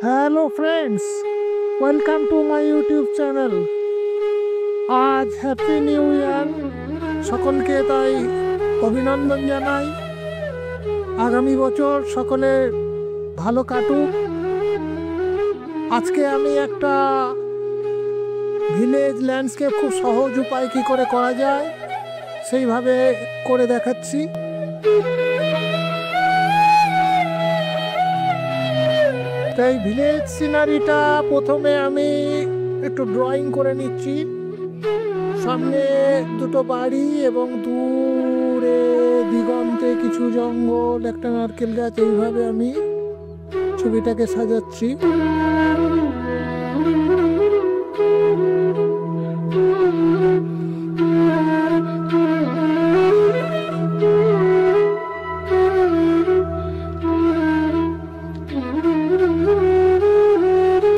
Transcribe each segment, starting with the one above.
Hello friends, welcome to my YouTube channel. আজ happy new year, সকলকে তাই অভিনন্দন জানাই। আগামী বছর সকলে ভালো কাটুক। আজকে আমি একটা ভিলেজ ল্যান্ডস্কেপ খুব সহজ উপায় কী করে করা যায় সেইভাবে করে দেখাচ্ছি। তাই ভিলেজ সিনারিটা প্রথমে আমি একটু ড্রয়িং করে নিচ্ছি। সামনে দুটো বাড়ি এবং দূরে দিগন্তে কিছু জঙ্গল, একটা নারকেল গাছ, এইভাবে আমি ছবিটাকে সাজাচ্ছি।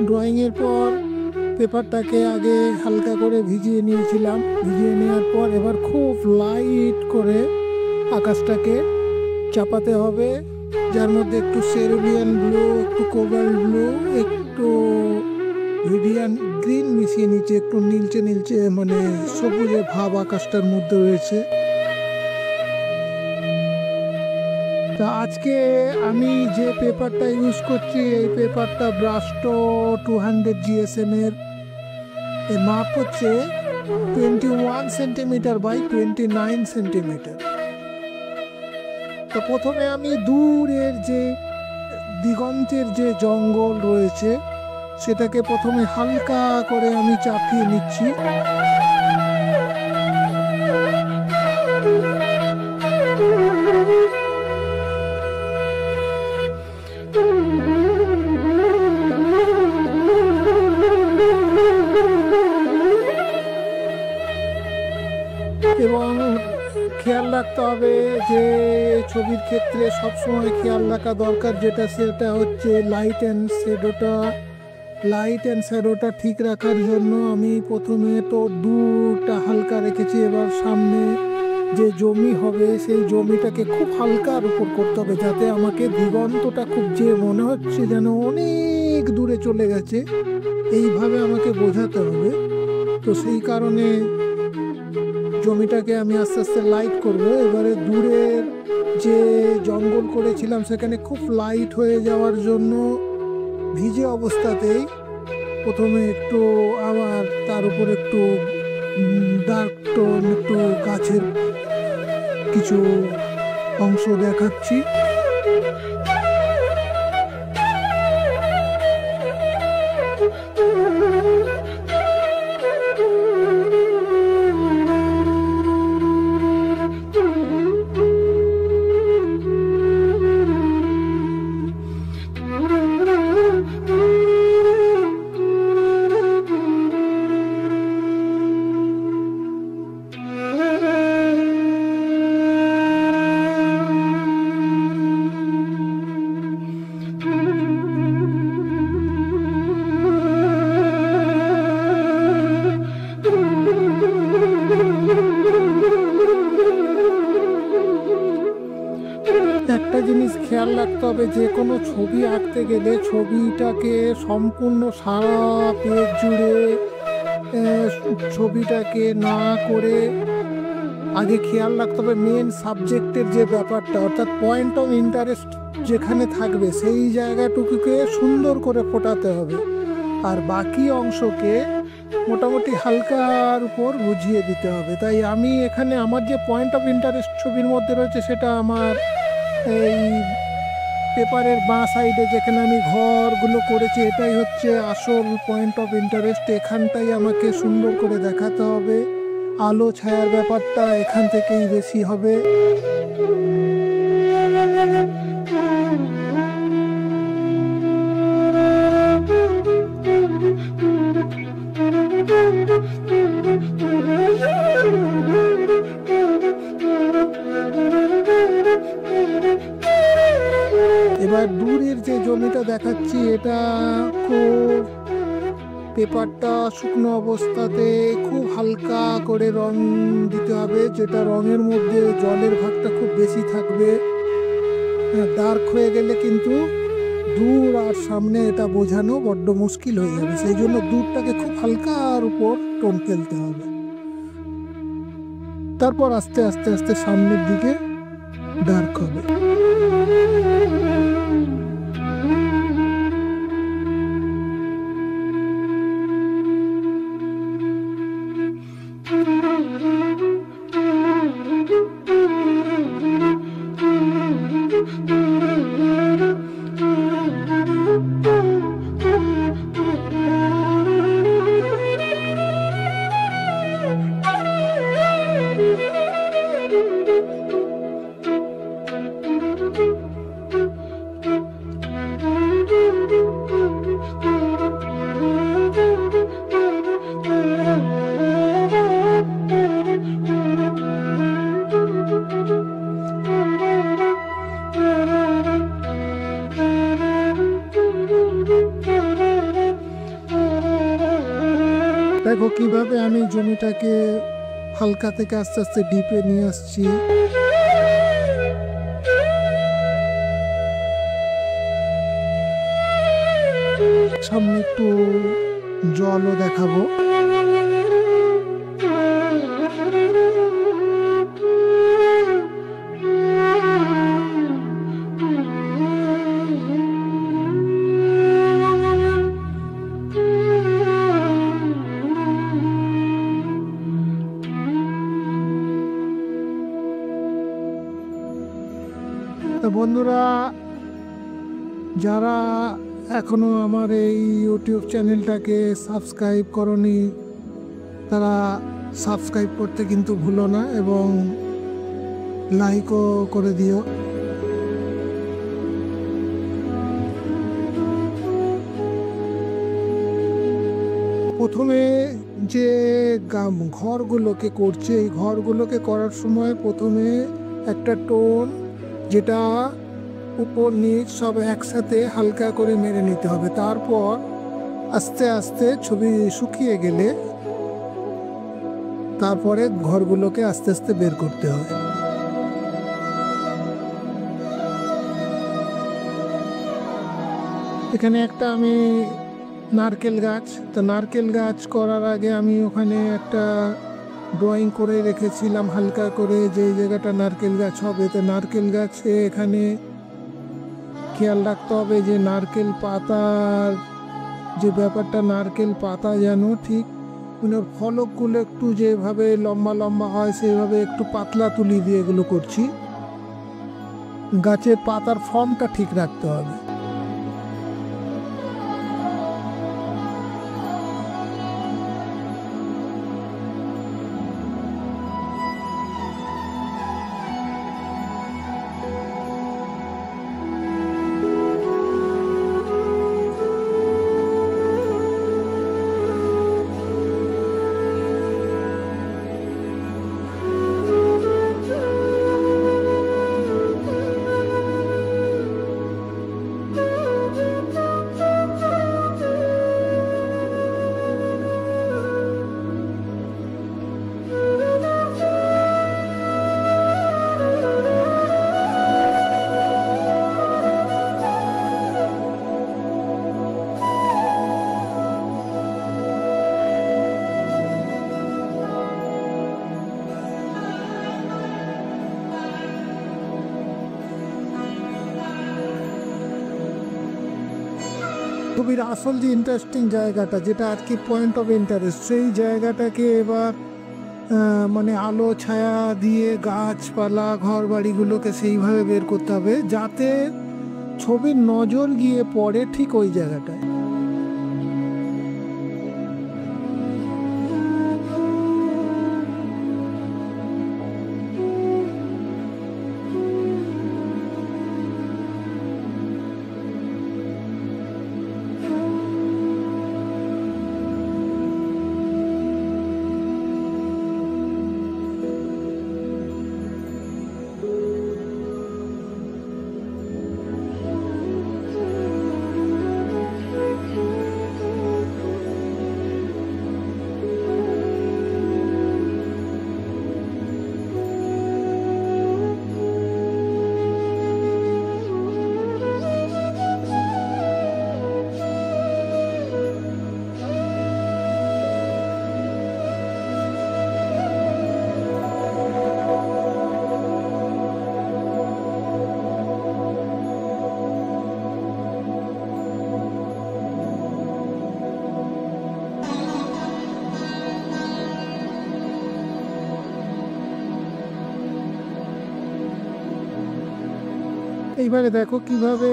ড্রয়িংয়ের পর পেপারটাকে আগে হালকা করে ভিজিয়ে নিয়েছিলাম। ভিজিয়ে নেওয়ার পর এবার খুব লাইট করে আকাশটাকে চাপাতে হবে, যার মধ্যে একটু সেরুলিয়ান ব্লু, একটু কোবাল্ট ব্লু, একটু ভিডিয়ান গ্রিন মিশিয়ে নিচে একটু নীলচে নীলচে মানে সবুজে ভাব আকাশটার মধ্যে রয়েছে। তা আজকে আমি যে পেপারটা ইউজ করছি এই পেপারটা ব্রাস্টো 200 GSM এর মাপ হচ্ছে 21 সেন্টিমিটার বাই 29 সেন্টিমিটার। তো প্রথমে আমি দূরের যে দিগন্তের যে জঙ্গল রয়েছে সেটাকে প্রথমে হালকা করে আমি চাপিয়ে নিচ্ছি। এবং খেয়াল রাখতে হবে যে ছবির ক্ষেত্রে সবসময় খেয়াল রাখা দরকার যেটা সেটা হচ্ছে লাইট অ্যান্ড শ্যাডোটা ঠিক রাখার জন্য আমি প্রথমে তো দূরটা হালকা রেখেছি। এবার সামনে যে জমি হবে সেই জমিটাকে খুব হালকার উপর করতে হবে, যাতে আমাকে দিগন্তটা খুব যে মনে হচ্ছে যেন অনেক দূরে চলে গেছে, এইভাবে আমাকে বোঝাতে হবে। তো সেই কারণে জমিটাকে আমি আস্তে আস্তে লাইট করব। এবারে দূরের যে জঙ্গল করেছিলাম সেখানে খুব লাইট হয়ে যাওয়ার জন্য ভিজে অবস্থাতেই প্রথমে একটু আবার তার উপর একটু ডার্ক টোন, একটু গাছের কিছু অংশ দেখাচ্ছি। একটা জিনিস খেয়াল রাখতে হবে, যে কোনো ছবি আঁকতে গেলে ছবিটাকে সম্পূর্ণ সারা পেজ জুড়ে ছবিটাকে না করে আগে খেয়াল রাখতে হবে মেন সাবজেক্টের যে ব্যাপারটা, অর্থাৎ পয়েন্ট অফ ইন্টারেস্ট যেখানে থাকবে সেই জায়গাটুকুকে সুন্দর করে ফোটাতে হবে, আর বাকি অংশকে মোটামুটি হালকার উপর বুঝিয়ে দিতে হবে। তাই আমি এখানে আমার যে পয়েন্ট অফ ইন্টারেস্ট ছবির মধ্যে রয়েছে সেটা আমার এই পেপারের বাঁ সাইডে যেখানে আমি ঘরগুলো করেছি এটাই হচ্ছে আসল পয়েন্ট অফ ইন্টারেস্ট। এখানটাই আমাকে সুন্দর করে দেখাতে হবে, আলো ছায়ার ব্যাপারটা এখান থেকেই বেশি হবে। এবার দূরের যে জমিটা দেখাচ্ছি এটা খুব পেপারটা শুকনো অবস্থাতে খুব হালকা করে রং দিতে হবে, যেটা রঙের মধ্যে জলের ভাগটা খুব বেশি থাকবে। ডার্ক হয়ে গেলে কিন্তু দূর আর সামনে এটা বোঝানো বড্ড মুশকিল হয়ে যাবে, সেই জন্য দূরটাকে খুব হালকার উপর টোন ফেলতে হবে। তারপর আস্তে আস্তে আস্তে সামনের দিকে ডার্ক হবে। দেখো কিভাবে আমি জমিটাকে হালকা থেকে আস্তে আস্তে ডিপে নিয়ে আসছি। সামনে একটু জলও দেখাবো। বন্ধুরা, যারা এখনো আমার এই ইউটিউব চ্যানেলটাকে সাবস্ক্রাইব করনি, তারা সাবস্ক্রাইব করতে কিন্তু ভুলো না এবং লাইকও করে দিও। প্রথমে যে ঘরগুলোকে করছে, এই ঘরগুলোকে করার সময় প্রথমে একটা টোন, যেটা উপর নিচ সব একসাথে হালকা করে মেরে নিতে হবে। তারপর আস্তে আস্তে ছবি শুকিয়ে গেলে তারপরে ঘরগুলোকে আস্তে আস্তে বের করতে হবে। এখানে একটা আমি নারকেল গাছ, তো নারকেল গাছ করার আগে আমি ওখানে একটা ড্রয়িং করে রেখেছিলাম হালকা করে, যে জায়গাটা নারকেল গাছ হবে। তো নারকেল গাছে এখানে খেয়াল রাখতে হবে যে নারকেল পাতার যে ব্যাপারটা, নারকেল পাতা যেন ঠিক ফলকগুলো একটু যেভাবে লম্বা লম্বা হয় সেইভাবে একটু পাতলা তুলি দিয়ে এগুলো করছি। গাছের পাতার ফর্মটা ঠিক রাখতে হবে। ছবির আসল যে ইন্টারেস্টিং জায়গাটা, যেটা আর কি পয়েন্ট অফ ইন্টারেস্ট, সেই জায়গাটাকে এবার মানে আলো ছায়া দিয়ে গাছপালা ঘর বাড়িগুলোকে সেইভাবে বের করতে হবে যাতে ছবির নজর গিয়ে পড়ে ঠিক ওই জায়গাটায়। এইবারে দেখো কিভাবে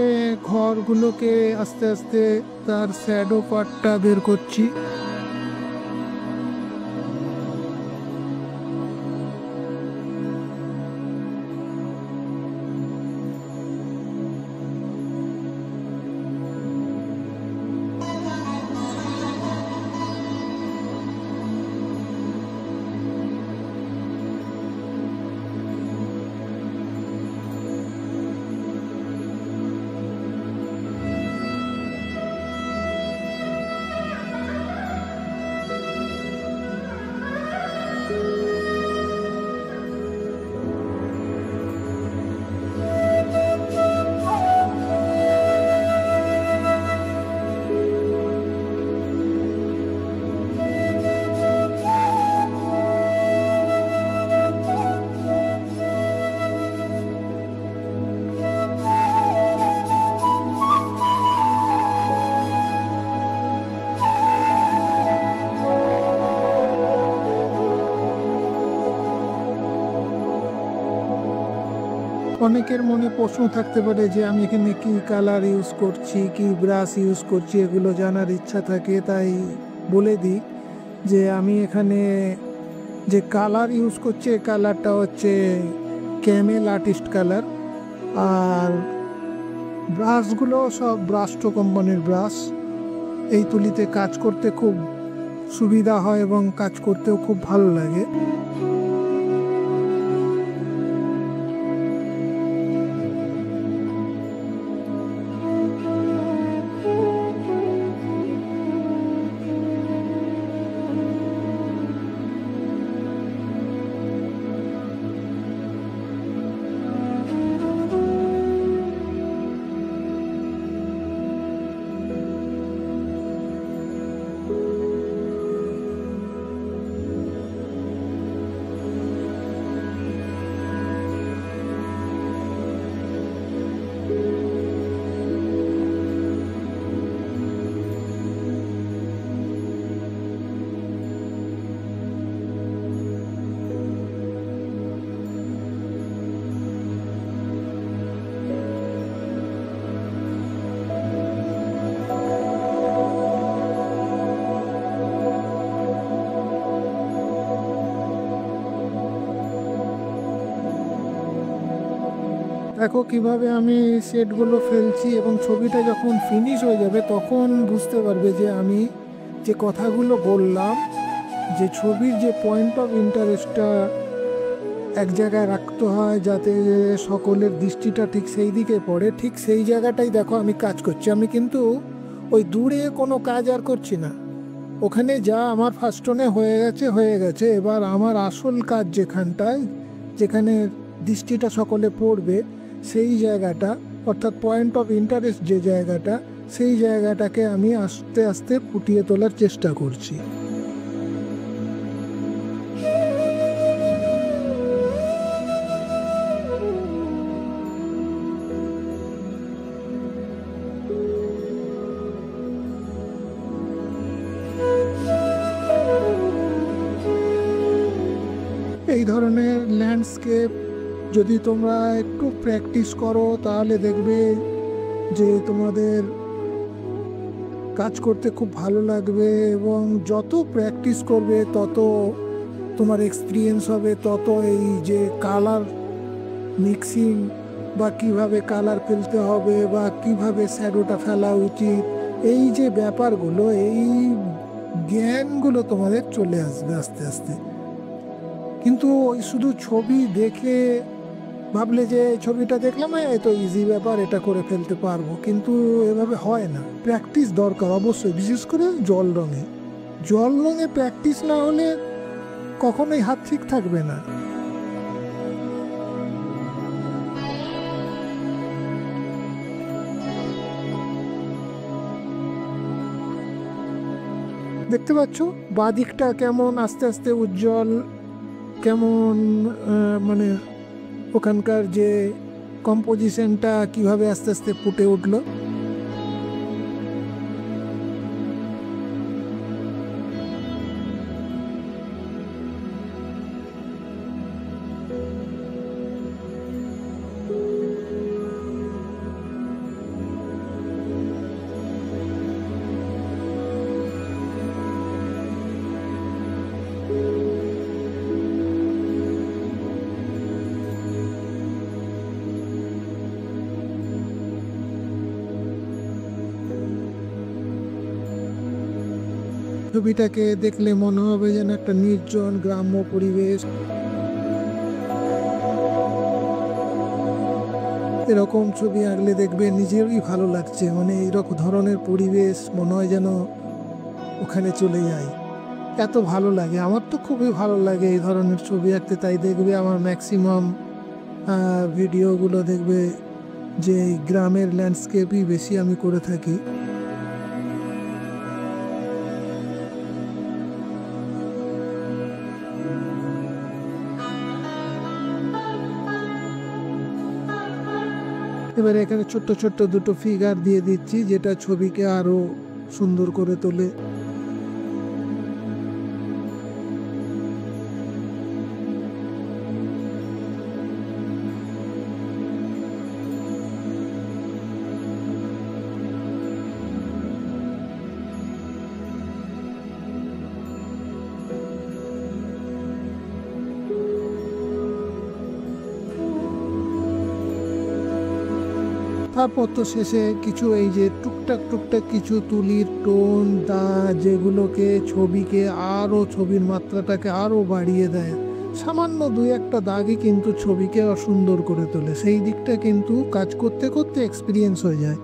ঘরগুলোকে আস্তে আস্তে তার শ্যাডো পার্টটা বের করছি। অনেকের মনে প্রশ্ন থাকতে পারে যে আমি এখানে কি কালার ইউজ করছি, কি ব্রাশ ইউজ করছি, এগুলো জানার ইচ্ছা থাকে। তাই বলে দিই যে আমি এখানে যে কালার ইউজ করছি এই কালারটা হচ্ছে ক্যামেল আর্টিস্ট কালার। আর ব্রাশগুলো সব ব্রাস্টো কোম্পানির ব্রাশ। এই তুলিতে কাজ করতে খুব সুবিধা হয় এবং কাজ করতেও খুব ভালো লাগে। দেখো কিভাবে আমি সেটগুলো ফেলছি এবং ছবিটা যখন ফিনিশ হয়ে যাবে তখন বুঝতে পারবে যে আমি যে কথাগুলো বললাম, যে ছবির যে পয়েন্ট অফ ইন্টারেস্টটা এক জায়গায় রাখতে হয় যাতে সকলের দৃষ্টিটা ঠিক সেই দিকে পড়ে, ঠিক সেই জায়গাটাই দেখো আমি কাজ করছি। আমি কিন্তু ওই দূরে কোনো কাজ আর করছি না। ওখানে যা আমার ফার্স্টনে হয়ে গেছে। এবার আমার আসল কাজ যেখানটায়, যেখানে দৃষ্টিটা সকলে পড়বে সেই জায়গাটা, অর্থাৎ পয়েন্ট অফ ইন্টারেস্ট যে জায়গাটা, সেই জায়গাটাকে আমি আস্তে আস্তে ফুটিয়ে তোলার চেষ্টা করছি। এই ধরনের ল্যান্ডস্কেপ যদি তোমরা একটু প্র্যাকটিস করো তাহলে দেখবে যে তোমাদের কাজ করতে খুব ভালো লাগবে, এবং যত প্র্যাকটিস করবে তত তোমার এক্সপিরিয়েন্স হবে, তত এই যে কালার মিক্সিং বা কিভাবে কালার ফেলতে হবে বা কিভাবে শ্যাডোটা ফেলা উচিত, এই যে ব্যাপারগুলো, এই জ্ঞানগুলো তোমাদের চলে আসবে আস্তে আস্তে। কিন্তু ওই শুধু ছবি দেখে ভাবলে যে ছবিটা দেখলাম এত ইজি ব্যাপার, এটা করে ফেলতে পারবো, কিন্তু এভাবে হয় না। প্র্যাকটিস দরকার অবশ্যই, বিশেষ করে জল রঙে প্র্যাকটিস না হলে কখনোই হাত ঠিক থাকবে না। দেখতে পাচ্ছ বাদিকটা কেমন আস্তে আস্তে উজ্জ্বল, কেমন মানে ওখানকার যে কম্পোজিশনটা কিভাবে আস্তে আস্তে ফুটে উঠলো। ছবিটাকে দেখলে মনে হবে যেন একটা নির্জন গ্রাম্য পরিবেশ। এরকম ছবি আঁকলে দেখবে নিজেরই ভালো লাগছে, মানে এইরকম ধরনের পরিবেশ মনে হয় যেন ওখানে চলে যাই, এত ভালো লাগে। আমার তো খুবই ভালো লাগে এই ধরনের ছবি আঁকতে, তাই দেখবে আমার ম্যাক্সিমাম ভিডিওগুলো দেখবে যে গ্রামের ল্যান্ডস্কেপই বেশি আমি করে থাকি। এবারে এখানে ছোট্ট ছোট্ট দুটো ফিগার দিয়ে দিচ্ছি, যেটা ছবিকে আরো সুন্দর করে তোলে। তারপর তো শেষে কিছু এই যে টুকটাক টুকটাক কিছু তুলির টোন দা, যেগুলোকে ছবিকে আরও, ছবির মাত্রাটাকে আরও বাড়িয়ে দেয়। সামান্য দুই একটা দাগই কিন্তু ছবিকে সুন্দর করে তোলে। সেই দিকটা কিন্তু কাজ করতে করতে এক্সপিরিয়েন্স হয়ে যায়,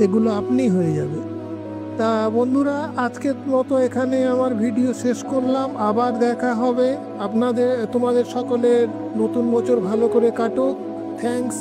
এগুলো আপনি হয়ে যাবে। তা বন্ধুরা, আজকের মতো এখানে আমার ভিডিও শেষ করলাম। আবার দেখা হবে। তোমাদের সকলের নতুন বছর ভালো করে কাটুক। থ্যাঙ্কস।